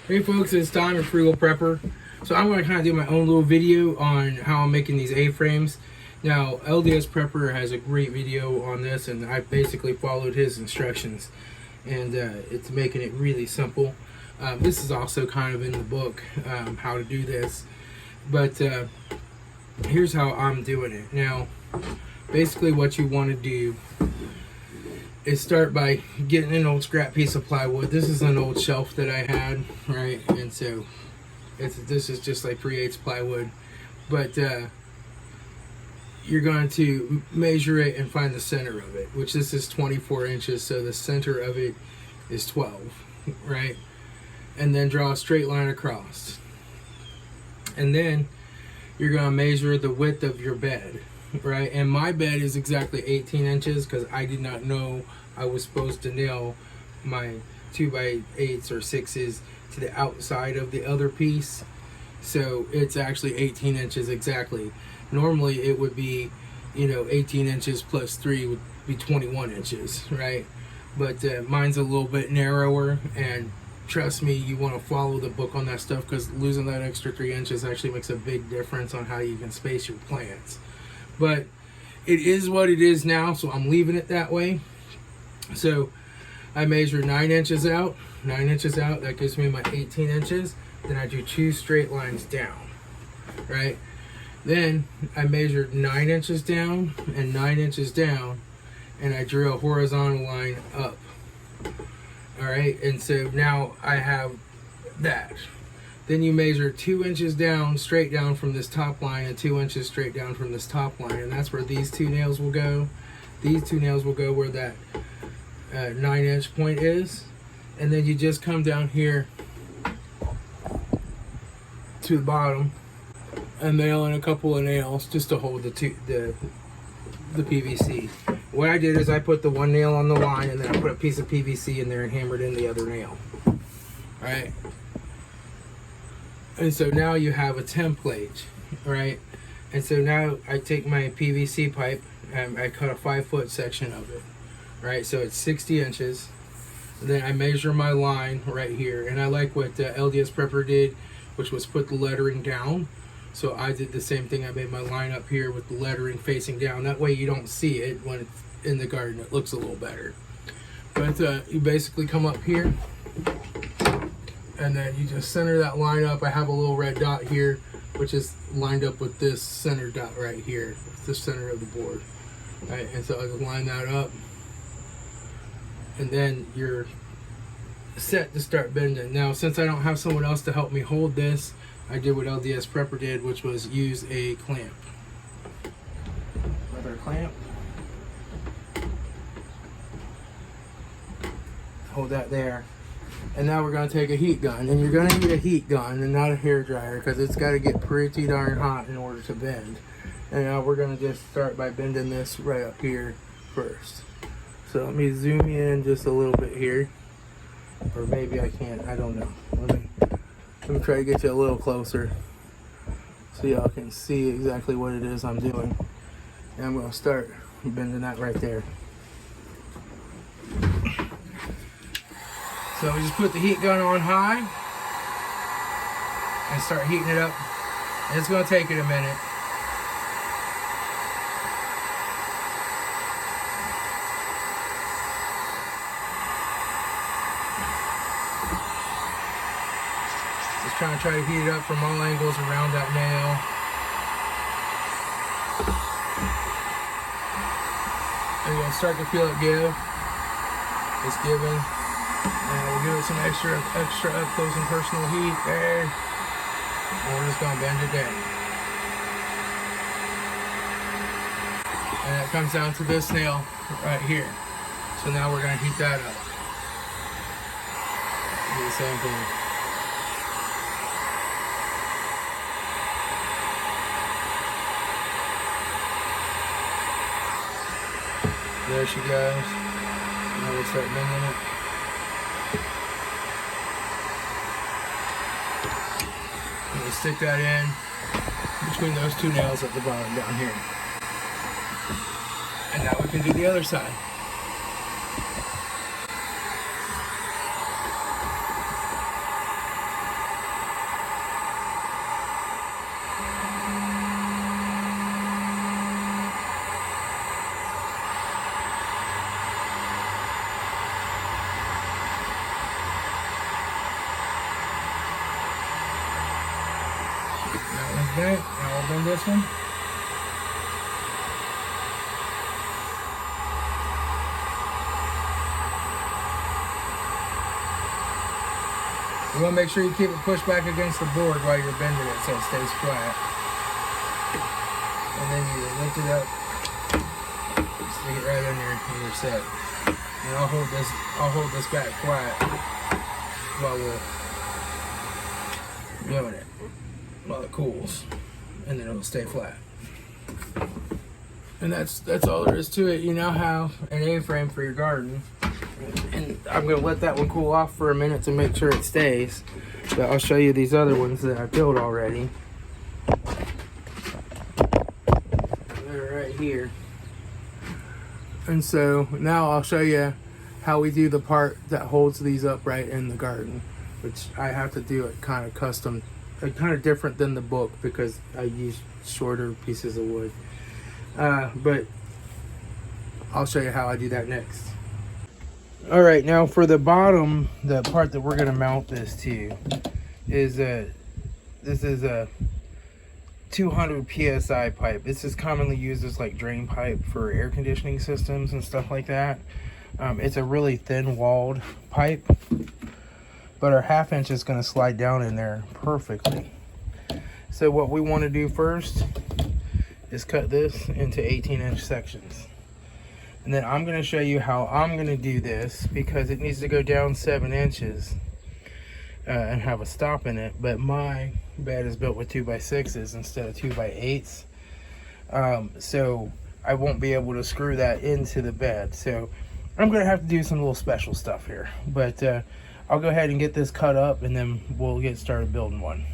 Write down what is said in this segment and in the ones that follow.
Hey folks, it's Tom, a Frugal Prepper. So I'm going to kind of do my own little video on how I'm making these A-frames. Now, LDS Prepper has a great video on this, and I basically followed his instructions, and it's making it really simple. This is also kind of in the book, how to do this, but here's how I'm doing it. Now, basically what you want to do is start by getting an old scrap piece of plywood. This is an old shelf that I had, right? And so this is just like 3/8 plywood, but you're going to measure it and find the center of it, which this is 24 inches, so the center of it is 12, right? And then draw a straight line across, and then you're going to measure the width of your bed, right? And my bed is exactly 18 inches because I did not know I was supposed to nail my 2x8s or 6s to the outside of the other piece. So it's actually 18 inches exactly. Normally it would be, 18 inches plus 3 would be 21 inches, right? But mine's a little bit narrower, and trust me, you want to follow the book on that stuff, because losing that extra 3 inches actually makes a big difference on how you can space your plants. But it is what it is now, so I'm leaving it that way. So I measure 9 inches out, that gives me my 18 inches. Then I do 2 straight lines down, right? Then I measure 9 inches down and 9 inches down, and I drew a horizontal line up. All right, and so now I have that. Then you measure 2 inches down, straight down from this top line, and 2 inches straight down from this top line, and that's where these 2 nails will go. These 2 nails will go where that 9-inch point is, and then you just come down here to the bottom and nail in a couple of nails just to hold the PVC. What I did is I put the one nail on the line, and then I put a piece of PVC in there and hammered in the other nail. All right. And so now you have a template, right? And so now I take my PVC pipe and I cut a 5-foot section of it, right? So it's 60 inches. And then I measure my line right here. And I like what LDS Prepper did, which was put the lettering down. So I did the same thing. I made my line up here with the lettering facing down. That way you don't see it when it's in the garden. It looks a little better. But you basically come up here, and then you just center that line up. I have a little red dot here, which is lined up with this center dot right here. It's the center of the board. Right, and so I just line that up, and then you're set to start bending. Now, since I don't have someone else to help me hold this, I did what LDS Prepper did, which was use a clamp. Another clamp. Hold that there. And now we're going to take a heat gun, and you're going to need a heat gun and not a hair dryer, because it's got to get pretty darn hot in order to bend. And now we're going to just start by bending this right up here first. So let me zoom in just a little bit here, or maybe I can't, I don't know. Let me try to get you a little closer so y'all can see exactly what it is I'm doing. And I'm going to start bending that right there. So we just put the heat gun on high and start heating it up. And it's going to take it a minute. Just try to heat it up from all angles around that nail. And you're going to start to feel it give. It's giving. And we'll give it some extra up close and personal heat there. And we're just going to bend it down. And it comes down to this nail right here. So now we're going to heat that up. Do the same thing. There she goes. Now we'll start bending it. And we'll stick that in between those 2 nails at the bottom down here. And now we can do the other side. bent. Now I'll bend this one. You want to make sure you keep it pushed back against the board while you're bending it so it stays flat. And then you lift it up, stick it right in there, and you're set. And I'll hold this back flat while we're doing it, while it cools, and then it'll stay flat. And that's all there is to it. You now have an A-frame for your garden. And I'm going to let that one cool off for a minute to make sure it stays. But I'll show you these other ones that I built already. They're right here. And so now I'll show you how we do the part that holds these upright in the garden. Which I have to do it kind of custom, kind of different than the book because I use shorter pieces of wood. But I'll show you how I do that next. Alright, now for the bottom, the part that we're going to mount this to is this is a 200 psi pipe. This is commonly used as like drain pipe for air conditioning systems and stuff like that. It's a really thin walled pipe, but our 1/2 inch is going to slide down in there perfectly. So what we want to do first is cut this into 18-inch sections. And then I'm going to show you how I'm going to do this because it needs to go down 7 inches and have a stop in it. But my bed is built with 2x6s instead of 2x8s. So I won't be able to screw that into the bed. So I'm going to have to do some little special stuff here. But I'll go ahead and get this cut up and then we'll get started building one.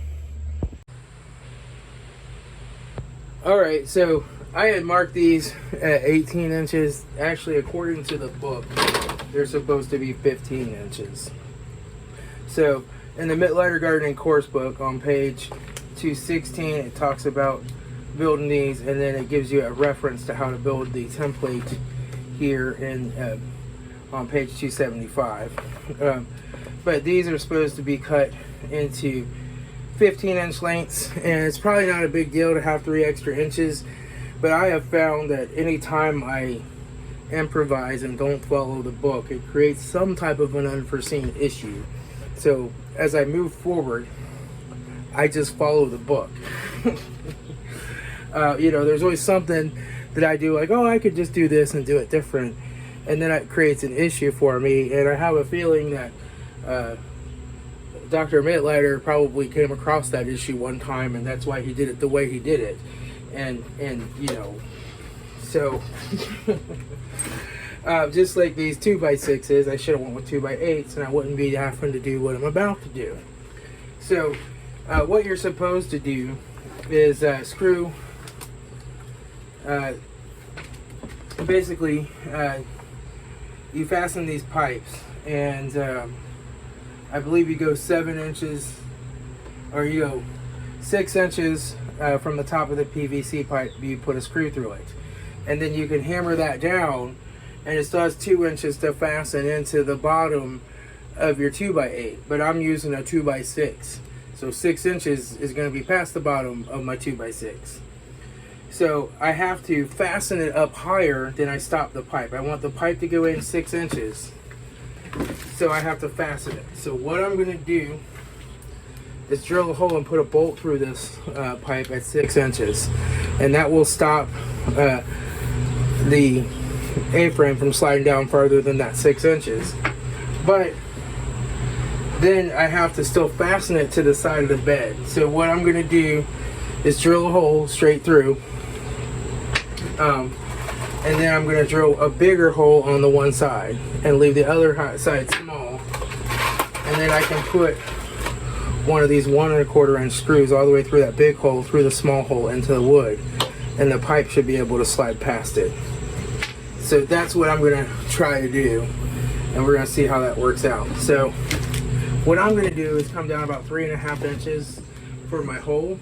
Alright, so I had marked these at 18 inches. Actually, according to the book, they're supposed to be 15 inches. So, in the Mittleider Gardening Course book on page 216, it talks about building these, and then it gives you a reference to how to build the template here in on page 275. But these are supposed to be cut into 15-inch lengths, and it's probably not a big deal to have 3 extra inches. But I have found that anytime I improvise and don't follow the book, it creates some type of an unforeseen issue. So as I move forward, I just follow the book. You know, there's always something that I do like, oh, I could just do this and do it different. And then it creates an issue for me. And I have a feeling that Dr. Mittleider probably came across that issue one time, and that's why he did it the way he did it. And you know, so just like these 2x6s, I should have went with 2x8s, and I wouldn't be having to do what I'm about to do. So what you're supposed to do is screw, basically you fasten these pipes, and I believe you go 7 inches, or you go 6 inches from the top of the PVC pipe. You put a screw through it, and then you can hammer that down, and it still has 2 inches to fasten into the bottom of your 2x8. But I'm using a 2x6, so 6 inches is going to be past the bottom of my 2x6. So I have to fasten it up higher than I stop the pipe. I want the pipe to go in 6 inches, so I have to fasten it. So what I'm going to do is drill a hole and put a bolt through this pipe at 6 inches, and that will stop the A-frame from sliding down farther than that 6 inches. But then I have to still fasten it to the side of the bed. So what I'm going to do is drill a hole straight through, and then I'm going to drill a bigger hole on the one side and leave the other side small, and then I can put one of these 1 1/4 inch screws all the way through that big hole, through the small hole into the wood, and the pipe should be able to slide past it. So that's what I'm going to try to do, and we're going to see how that works out. So what I'm going to do is come down about 3 1/2 inches for my hole,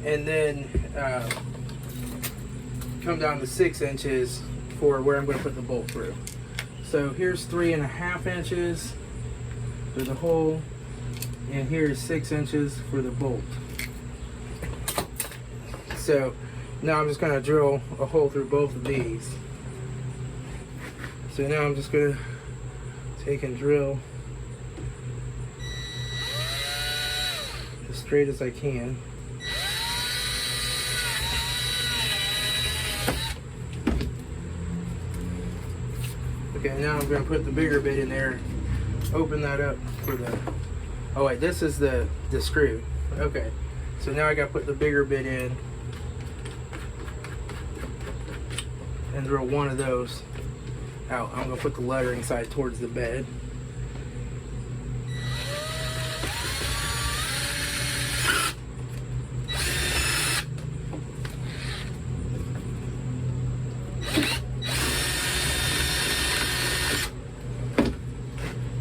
and then come down to 6 inches for where I'm going to put the bolt through. So here's 3 1/2 inches for the hole, and here's 6 inches for the bolt. So now I'm just going to drill a hole through both of these. So now I'm just going to take and drill as straight as I can. Okay, now I'm going to put the bigger bit in there, open that up for the, oh wait, this is the screw. Okay, so now I got to put the bigger bit in and drill one of those out. I'm going to put the lettering side towards the bed.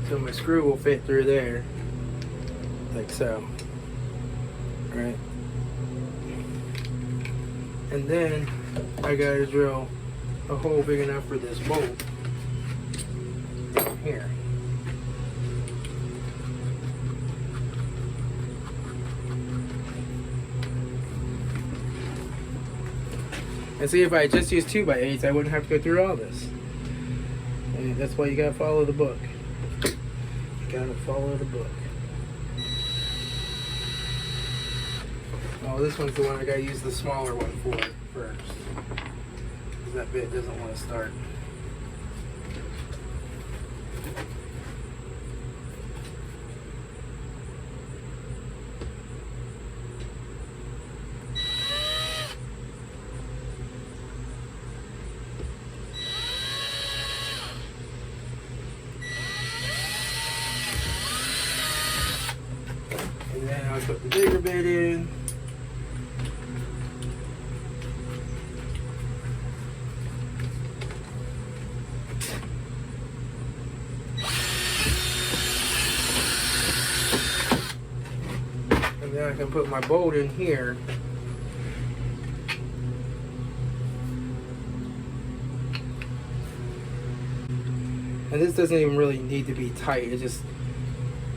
So my screw will fit through there, like so. Right? And then I gotta drill a hole big enough for this bolt down here. And see, if I just used 2x8s, I wouldn't have to go through all this. And that's why you gotta follow the book. Gotta follow the book. Oh, this one's the one I gotta use the smaller one for first, because that bit doesn't want to start. And then I'll put the bigger bit in. And then I can put my bolt in here. And this doesn't even really need to be tight. It just,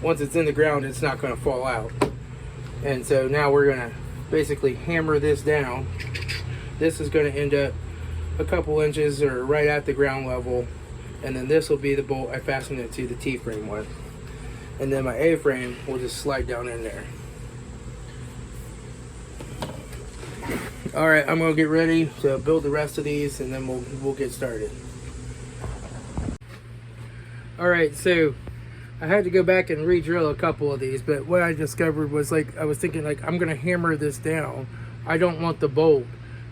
once it's in the ground, it's not going to fall out. And so now we're going to basically hammer this down. This is going to end up a couple inches or right at the ground level. And then this will be the bolt I fasten it to the T-frame with. And then my A-frame will just slide down in there. Alright, I'm going to get ready to build the rest of these, and then we'll get started. Alright, so I had to go back and re-drill a couple of these, but what I discovered was, like, I was thinking, like, I'm going to hammer this down. I don't want the bolt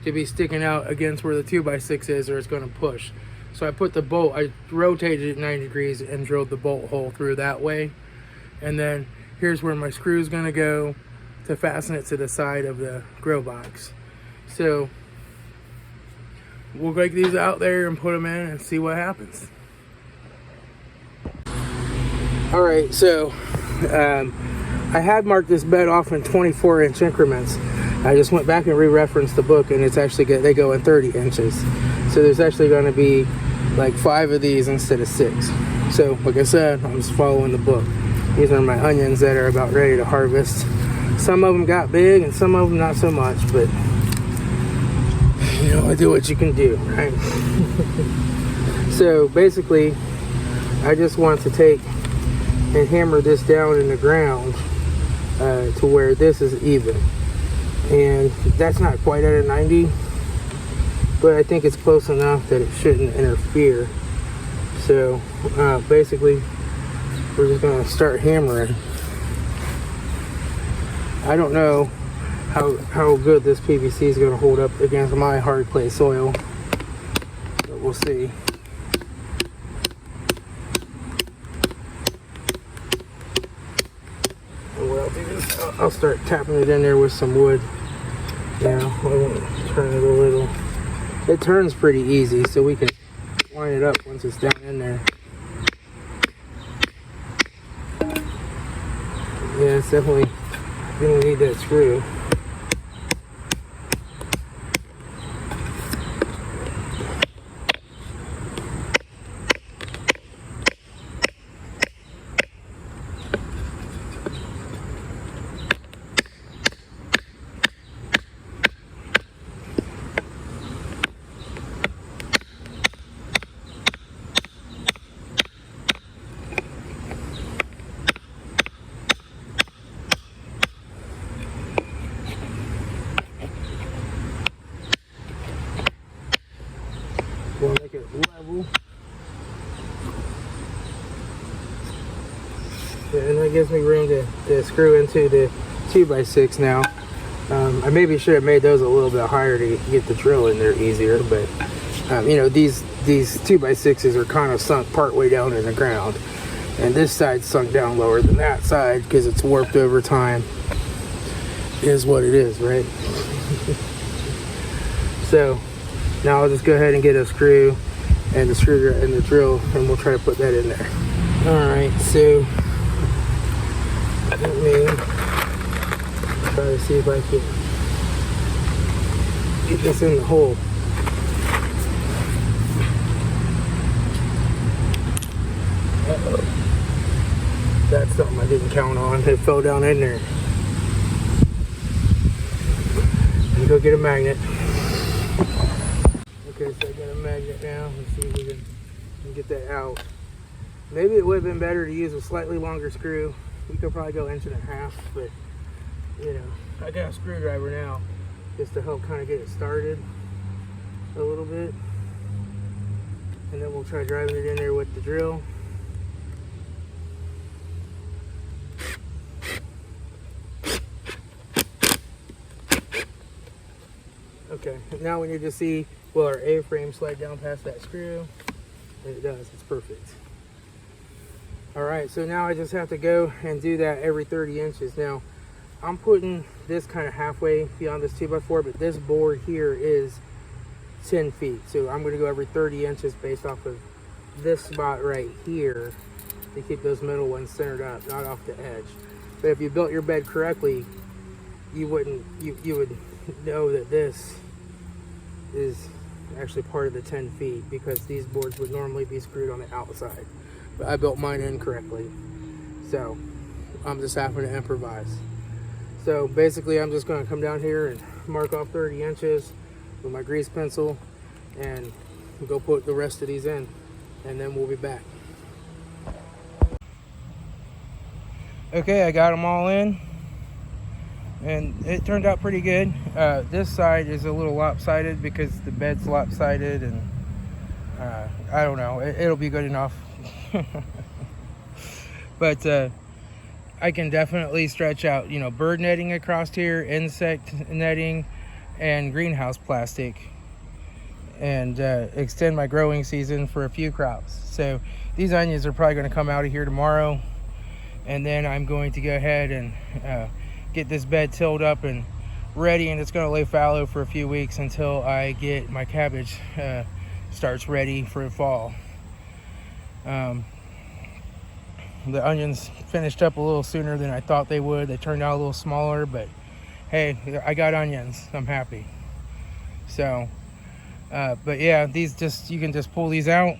to be sticking out against where the 2x6 is, or it's going to push. So I put the bolt, I rotated it 90 degrees and drilled the bolt hole through that way. And then here's where my screw is going to go to fasten it to the side of the grill box. So we'll take these out there and put them in and see what happens. Alright, so I had marked this bed off in 24-inch increments. I just went back and re-referenced the book, and it's actually good. They go in 30 inches. So there's actually going to be like 5 of these instead of 6. So like I said, I'm just following the book. These are my onions that are about ready to harvest. Some of them got big and some of them not so much, but you know, do what you can do, right? So basically, I just want to take and hammer this down in the ground to where this is even. And that's not quite at a 90, but I think it's close enough that it shouldn't interfere. So basically, we're just going to start hammering. I don't know how good this PVC is going to hold up against my hard clay soil, but we'll see. I'll start tapping it in there with some wood. Now, we'll turn it a little. It turns pretty easy, so we can line it up once it's down in there. Yeah, it's definitely gonna need that screw. gives me room to screw into the 2x6 now. I maybe should have made those a little bit higher to get the drill in there easier, but you know, these 2x6s are kind of sunk part way down in the ground, and this side's sunk down lower than that side because it's warped over time. Is what it is, right? So now I'll just go ahead and get a screw and the screwdriver and the drill, and we'll try to put that in there. All right, so let me try to see if I can get this in the hole. Uh-oh. That's something I didn't count on. It fell down in there. Let me go get a magnet. Okay, so I got a magnet now. Let's see if we can get that out. Maybe it would have been better to use a slightly longer screw. We could probably go 1.5 inches, but you know, I got a screwdriver now just to help kind of get it started a little bit. And then we'll try driving it in there with the drill. Okay, now we need to see, will our A-frame slide down past that screw? And it does, it's perfect. All right, so now I just have to go and do that every 30 inches. Now, I'm putting this kind of halfway beyond this 2x4, but this board here is 10 feet. So I'm gonna go every 30 inches based off of this spot right here to keep those middle ones centered up, not off the edge. But if you built your bed correctly, you would know that this is actually part of the 10 feet because these boards would normally be screwed on the outside. But I built mine incorrectly, so I'm just having to improvise. So basically I'm just going to come down here and mark off 30 inches with my grease pencil and go put the rest of these in, and then we'll be back. Okay, I got them all in and it turned out pretty good. This side is a little lopsided because the bed's lopsided, and I don't know, it'll be good enough. But I can definitely stretch out, you know, bird netting across here, insect netting, and greenhouse plastic, and extend my growing season for a few crops. So these onions are probably going to come out of here tomorrow, and then I'm going to go ahead and get this bed tilled up and ready, and it's going to lay fallow for a few weeks until I get my cabbage starts ready for fall. The onions finished up a little sooner than I thought they would. They turned out a little smaller, but hey, I got onions. I'm happy. So, but yeah, these you can just pull these out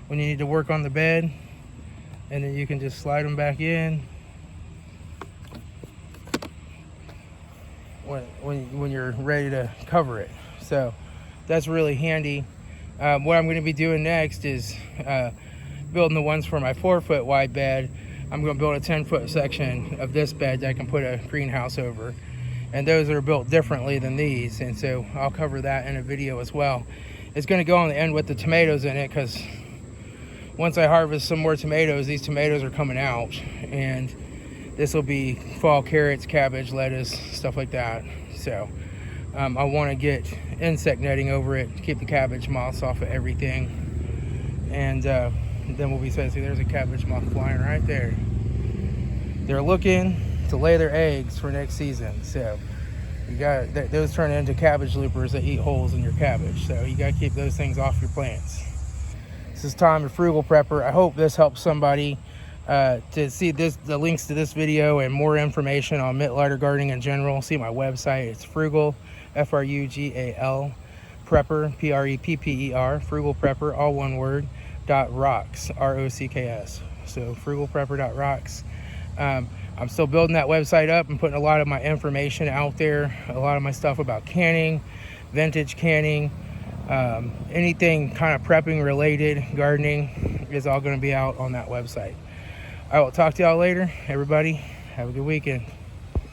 when you need to work on the bed, and then you can just slide them back in when you're ready to cover it. So that's really handy. What I'm going to be doing next is building the ones for my 4-foot wide bed. I'm going to build a 10-foot section of this bed that I can put a greenhouse over, and those are built differently than these, and so I'll cover that in a video as well. It's going to go on the end with the tomatoes in it, because once I harvest some more tomatoes, these tomatoes are coming out, and this will be fall carrots, cabbage, lettuce, stuff like that. So I want to get insect netting over it, keep the cabbage moths off of everything, and then we'll be set. See, there's a cabbage moth flying right there. They're looking to lay their eggs for next season. So you got those turn into cabbage loopers that eat holes in your cabbage. So you got to keep those things off your plants. This is Tom, a frugal prepper. I hope this helps somebody to see the links to this video and more information on Mittleider gardening in general. See my website. It's frugal, F-R-U-G-A-L, prepper, P-R-E-P-P-E-R, frugal prepper, all one word. .rocks, R-O-C-K-S. So frugalprepper.rocks. I'm still building that website up and putting a lot of my information out there, a lot of my stuff about canning, vintage canning, anything kind of prepping related, gardening is all going to be out on that website. I will talk to y'all later. Everybody, have a good weekend.